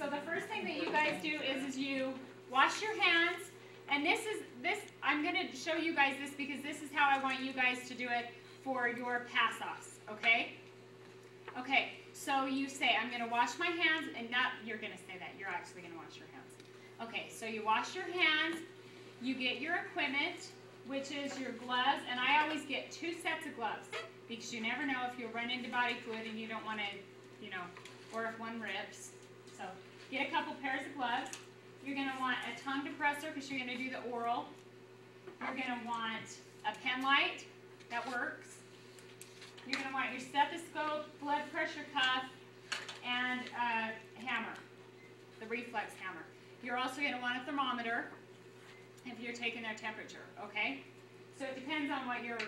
So the first thing that you guys do is you wash your hands. And this, I'm going to show you guys this because this is how I want you guys to do it for your pass-offs, okay? Okay, so you say, I'm going to wash my hands, and not, you're going to say that, you're actually going to wash your hands. Okay, so you wash your hands, you get your equipment, which is your gloves, and I always get 2 sets of gloves because you never know if you'll run into body fluid and you don't want to, you know, or if one rips. So get a couple pairs of gloves. You're going to want a tongue depressor because you're going to do the oral. You're going to want a pen light that works. You're going to want your stethoscope, blood pressure cuff, and a hammer, the reflex hammer. You're also going to want a thermometer if you're taking their temperature, okay? So it depends on what you're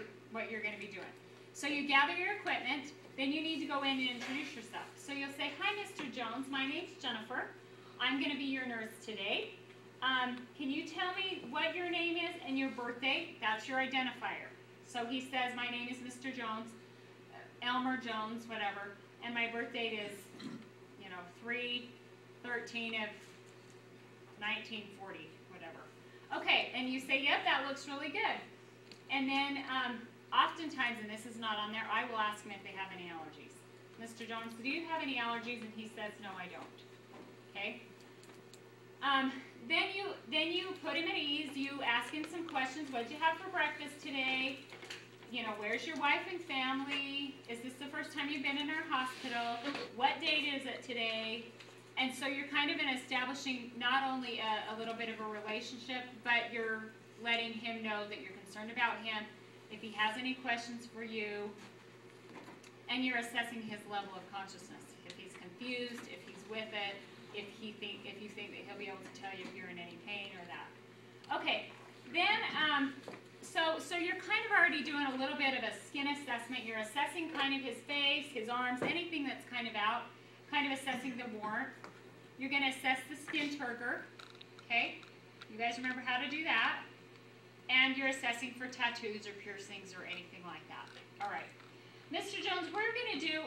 going to be doing. So you gather your equipment, then you need to go in and introduce yourself. So you'll say, hi, Mr. Jones, my name's Jennifer. I'm going to be your nurse today. Can you tell me what your name is and your birthday? That's your identifier. So he says, my name is Mr. Jones, Elmer Jones, whatever, and my birthday is, you know, 3/13 of 1940, whatever. Okay, and you say, yep, that looks really good. And then oftentimes, and this is not on there, I will ask him if they have any allergies. Mr. Jones, do you have any allergies? And he says, no, I don't. Okay. Then you put him at ease. You ask him some questions. What'd you have for breakfast today? You know, where's your wife and family? Is this the first time you've been in our hospital? What date is it today? And so you're kind of establishing not only a little bit of a relationship, but you're letting him know that you're concerned about him, if he has any questions for you, and you're assessing his level of consciousness. If he's confused, if he's with it, if you think that he'll be able to tell you if you're in any pain or that. Okay, then so you're kind of already doing a little bit of a skin assessment. You're assessing kind of his face, his arms, anything that's kind of out, kind of assessing the warmth. You're going to assess the skin turgor. Okay, you guys remember how to do that. And you're assessing for tattoos or piercings or anything like that. All right. Mr. Jones, we're going to do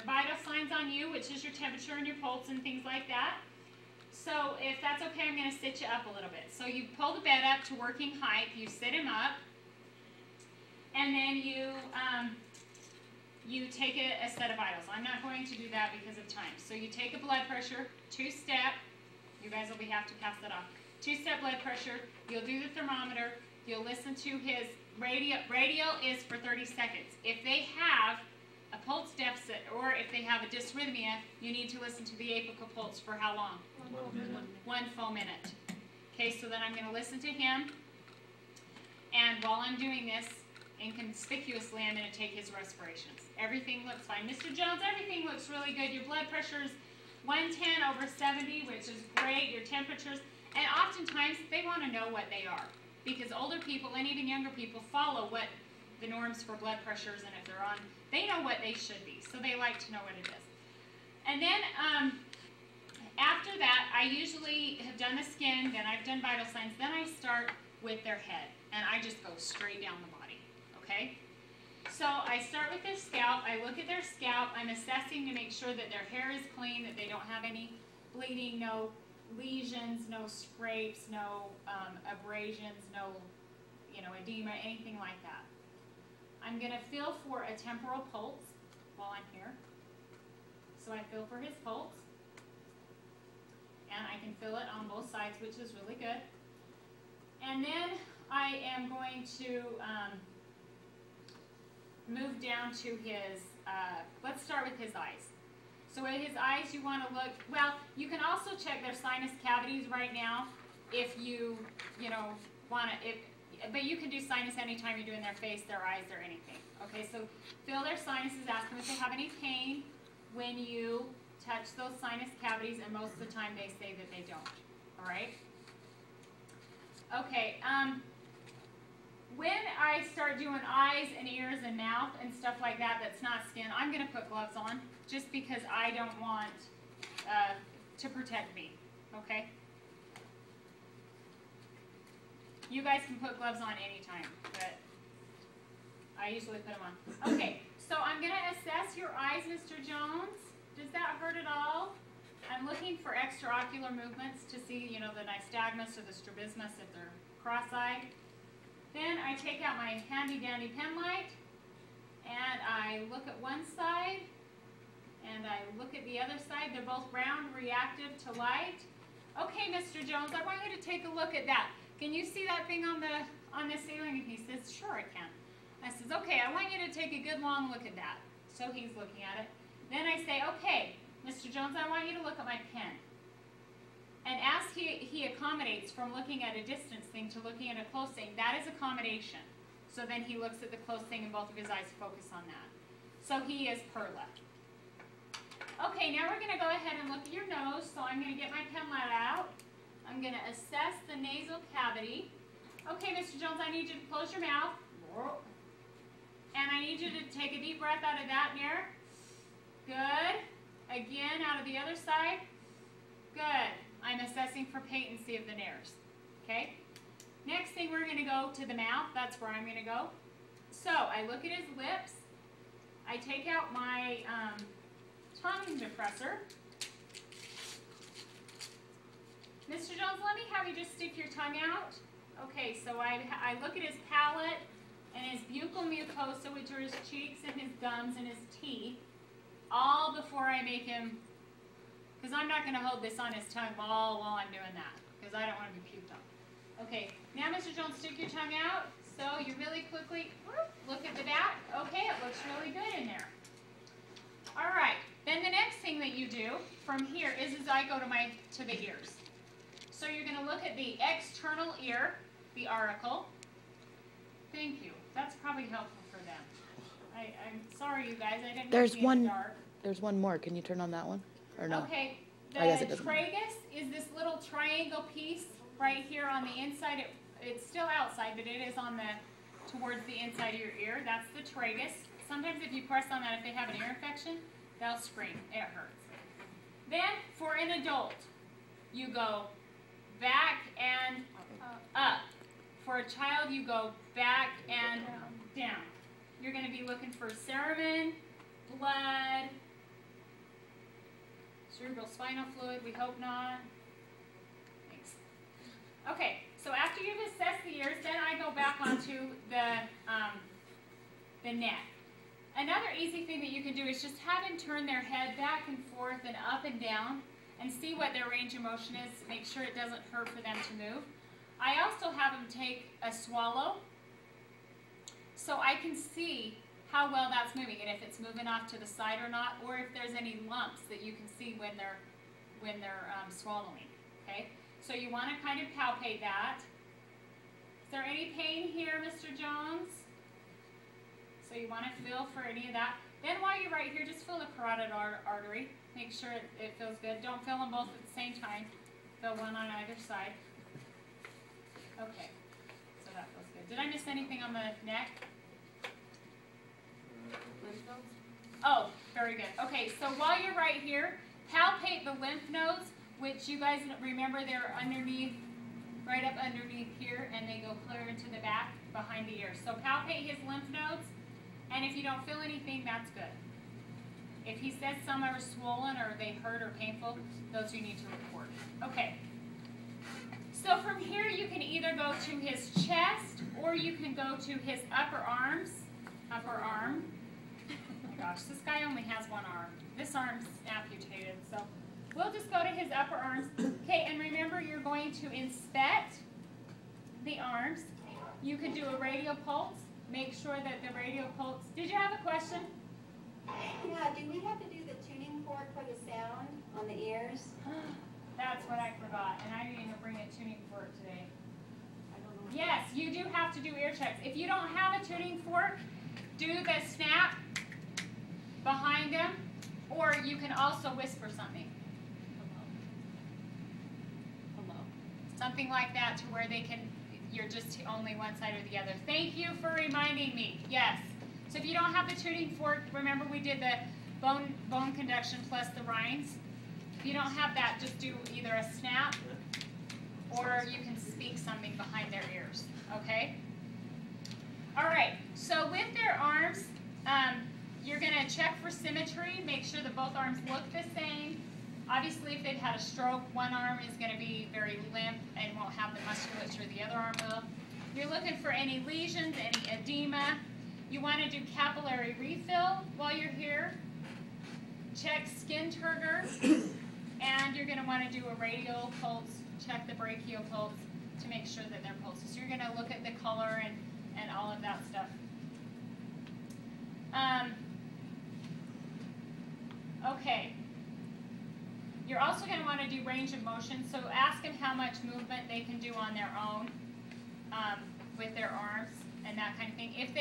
vital signs on you, which is your temperature and your pulse and things like that. So if that's okay, I'm going to sit you up a little bit. So you pull the bed up to working height. You sit him up. And then you take a set of vitals. I'm not going to do that because of time. So you take a blood pressure, 2-step. You guys will have to pass that off. 2-step blood pressure. You'll do the thermometer. You'll listen to his radial is for 30 seconds. If they have a pulse deficit or if they have a dysrhythmia, you need to listen to the apical pulse for how long? 1 full minute. Okay, so then I'm going to listen to him. And while I'm doing this, inconspicuously, I'm going to take his respirations. Everything looks fine. Mr. Jones, everything looks really good. Your blood pressure is 110/70, which is great. Your temperatures. And oftentimes, they want to know what they are. Because older people and even younger people follow what the norms for blood pressures, and if they're on, they know what they should be. So they like to know what it is. And then after that, I usually have done the skin, then I've done vital signs, then I start with their head. And I just go straight down the body. Okay? So I start with their scalp. I look at their scalp. I'm assessing to make sure that their hair is clean, that they don't have any bleeding, no lesions, no scrapes, no abrasions, no, you know, edema, anything like that. I'm going to feel for a temporal pulse while I'm here. So I feel for his pulse. And I can feel it on both sides, which is really good. And then I am going to move down to his, let's start with his eyes. So with his eyes, you want to look, well, you can also check their sinus cavities right now if you want to, but you can do sinus anytime you're doing their face, their eyes, or anything. Okay, so feel their sinuses, ask them if they have any pain when you touch those sinus cavities, and most of the time they say that they don't. All right? Okay, when I start doing eyes and ears and mouth and stuff like that that's not skin, I'm going to put gloves on just because I don't want to protect me, okay? You guys can put gloves on anytime, but I usually put them on. Okay, so I'm going to assess your eyes, Mr. Jones. Does that hurt at all? I'm looking for extraocular movements to see, you know, the nystagmus or the strabismus if they're cross-eyed. Then I take out my handy-dandy pen light, and I look at one side, and I look at the other side. They're both round, reactive to light. Okay, Mr. Jones, I want you to take a look at that. Can you see that thing on the ceiling? And he says, sure I can. I says, okay, I want you to take a good long look at that. So he's looking at it. Then I say, okay, Mr. Jones, I want you to look at my pen. And as he accommodates from looking at a distance thing to looking at a close thing, that is accommodation. So then he looks at the close thing and both of his eyes focus on that. So he is Perla. Okay, now we're going to go ahead and look at your nose. So I'm going to get my pen light out. I'm going to assess the nasal cavity. Okay, Mr. Jones, I need you to close your mouth. And I need you to take a deep breath out of that mirror. Good. Again, out of the other side. Good. I'm assessing for patency of the nares. Okay? Next thing, we're going to go to the mouth. That's where I'm going to go. So, I look at his lips. I take out my tongue depressor. Mr. Jones, let me have you just stick your tongue out. Okay, so I look at his palate and his buccal mucosa, which are his cheeks and his gums and his teeth, all before I make him, because I'm not going to hold this on his tongue while I'm doing that, because I don't want to be puked on. Okay, now Mr. Jones, stick your tongue out. So you really quickly look at the back. Okay, it looks really good in there. All right, then the next thing that you do from here is I go to the ears. So you're going to look at the external ear, the auricle. Thank you. That's probably helpful for them. I'm sorry, you guys. I didn't There's see in the dark. There's one more. Can you turn on that one? Or no? Okay. The I guess it doesn't tragus is this little triangle piece right here on the inside. It's still outside, but it is on towards the inside of your ear. That's the tragus. Sometimes if you press on that, if they have an ear infection, they'll scream. It hurts. Then for an adult, you go back and up. For a child, you go back and down. You're going to be looking for cerumen, blood, cerebral spinal fluid. We hope not. Thanks. Okay, so after you've assessed the ears, then I go back onto the neck. Another easy thing that you can do is just have them turn their head back and forth and up and down and see what their range of motion is. Make sure it doesn't hurt for them to move. I also have them take a swallow so I can see how well that's moving and if it's moving off to the side or not, or if there's any lumps that you can see when they're swallowing. Okay, so you want to kind of palpate that. Is there any pain here, Mr. Jones? So you want to feel for any of that. Then while you're right here, just feel the carotid artery. Make sure it feels good. Don't feel them both at the same time. Feel one on either side. Okay, so that feels good. Did I miss anything on the neck? Oh, very good. Okay, so while you're right here, palpate the lymph nodes, which you guys remember they're underneath, right up underneath here, and they go clear into the back behind the ear. So palpate his lymph nodes, and if you don't feel anything, that's good. If he says some are swollen or they hurt or painful, those you need to report. Okay. So from here, you can either go to his chest or you can go to his upper arm. Oh my gosh, this guy only has one arm. This arm's amputated, so we'll just go to his upper arms. Okay, and remember, you're going to inspect the arms. You can do a radial pulse. Make sure that the radial pulse. Did you have a question? Yeah, do we have to do the tuning fork for the sound on the ears? That's what I forgot, and I didn't even bring a tuning fork today. Yes, you do have to do ear checks. If you don't have a tuning fork, do the snap behind them, or you can also whisper something. Hello. Something like that to where they can, you're just only one side or the other. Thank you for reminding me. Yes. So if you don't have the tuning fork, remember we did the bone conduction plus the rinds. If you don't have that, just do either a snap or you can speak something behind their ears, okay? All right, so with their arms, you're gonna check for symmetry, make sure that both arms look the same. Obviously, if it had a stroke, one arm is going to be very limp and won't have the musculature the other arm will. You're looking for any lesions, any edema. You want to do capillary refill while you're here. Check skin turgor, and you're going to want to do a radial pulse, check the brachial pulse to make sure that they're pulses. So you're going to look at the color and all of that stuff. Okay. You're also going to want to do range of motion, so ask them how much movement they can do on their own with their arms and that kind of thing. If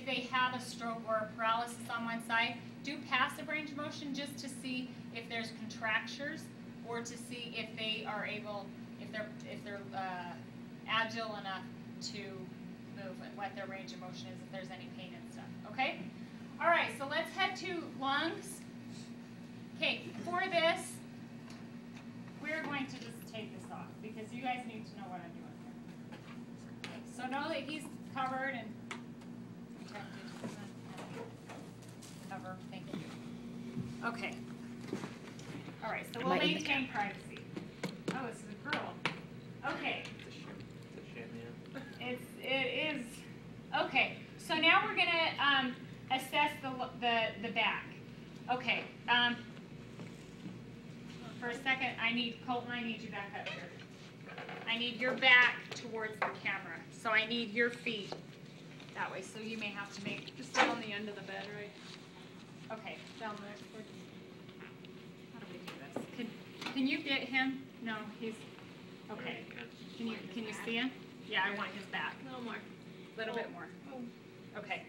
they have a stroke or a paralysis on one side, do passive range of motion just to see if there's contractures or to see if they are able, if they're agile enough to move and what their range of motion is, if there's any pain and stuff. Okay? All right, so let's head to lungs. Okay, for this, we're going to just take this off because you guys need to know what I'm doing here. Okay, so know that he's covered and protected. Cover, thank you. Okay. All right, so we'll maintain privacy. Oh, this is a girl. Okay. It is. Okay, so now we're going to assess the back. Okay. For a second, Colton, I need you back up here. I need your back towards the camera. So I need your feet that way. So you may have to make, Just down the end of the bed, right? okay, down there. How do we do this? Can you get him? No, he's, okay. Can you see him? Yeah, I want his back. No more. A little bit more. Okay.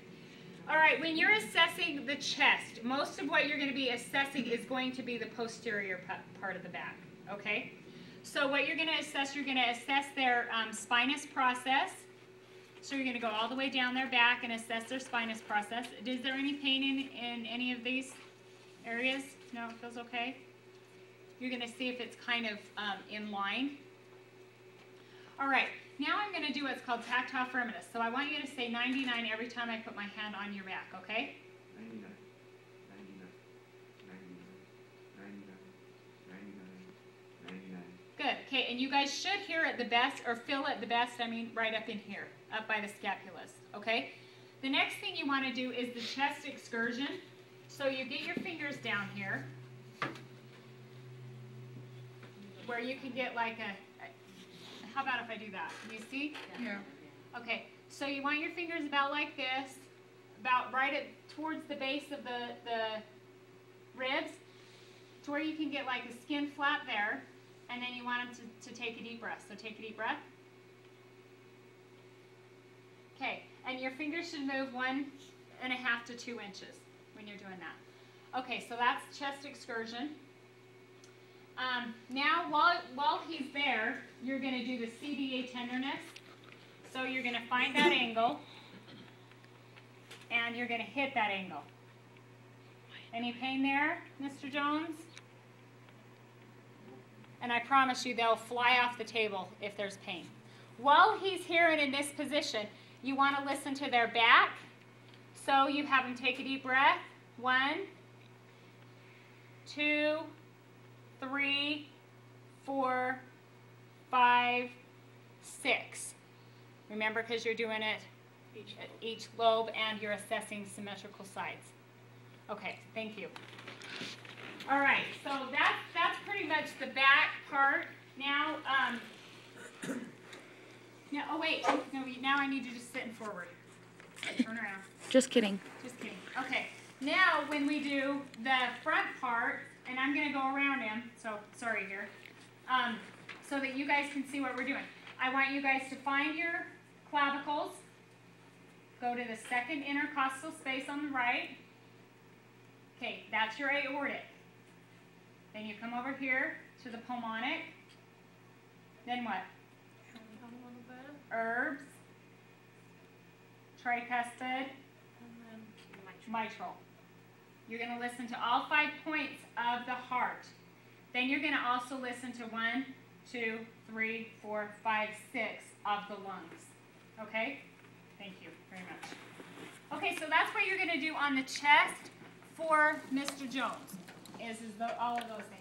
All right, when you're assessing the chest, most of what you're going to be assessing is going to be the posterior part of the back, okay? So what you're going to assess their spinous process. So you're going to go all the way down their back and assess their spinous process. Is there any pain in any of these areas? No, it feels okay? You're going to see if it's kind of in line. All right. Now I'm going to do what's called tactile firmness. So I want you to say 99 every time I put my hand on your back, okay? 99, 99. Good. Okay, and you guys should hear it the best, or feel it the best, I mean right up in here, up by the scapulus, okay? The next thing you want to do is the chest excursion. So you get your fingers down here, where you can get like a, how about if I do that? Can you see? Yeah. Okay, so you want your fingers about like this, about towards the base of the ribs, to where you can get like a skin flap there, and then you want them to take a deep breath. So take a deep breath. Okay, and your fingers should move 1.5 to 2 inches when you're doing that. Okay, so that's chest excursion. Now, while he's there, you're going to do the CDA tenderness. So you're going to find that angle, and you're going to hit that angle. Any pain there, Mr. Jones? And I promise you they'll fly off the table if there's pain. While he's here and in this position, you want to listen to their back. So you have him take a deep breath. 1, 2, 3, 4, 5, 6. Remember, because you're doing it at each lobe and you're assessing symmetrical sides. Okay, thank you. All right, so that's pretty much the back part. Now, oh wait, no, now I need you to sit in forward. Turn around. Just kidding. Just kidding. Okay, now when we do the front part, and I'm going to go around him, so sorry here, so that you guys can see what we're doing. I want you guys to find your clavicles, go to the second intercostal space on the right. Okay, that's your aortic. Then you come over here to the pulmonic. Then what? Herbs, tricuspid, And mitral. You're going to listen to all 5 points of the heart. Then you're going to also listen to 1, 2, 3, 4, 5, 6 of the lungs. Okay? Thank you very much. Okay, so that's what you're going to do on the chest for Mr. Jones, is all of those things.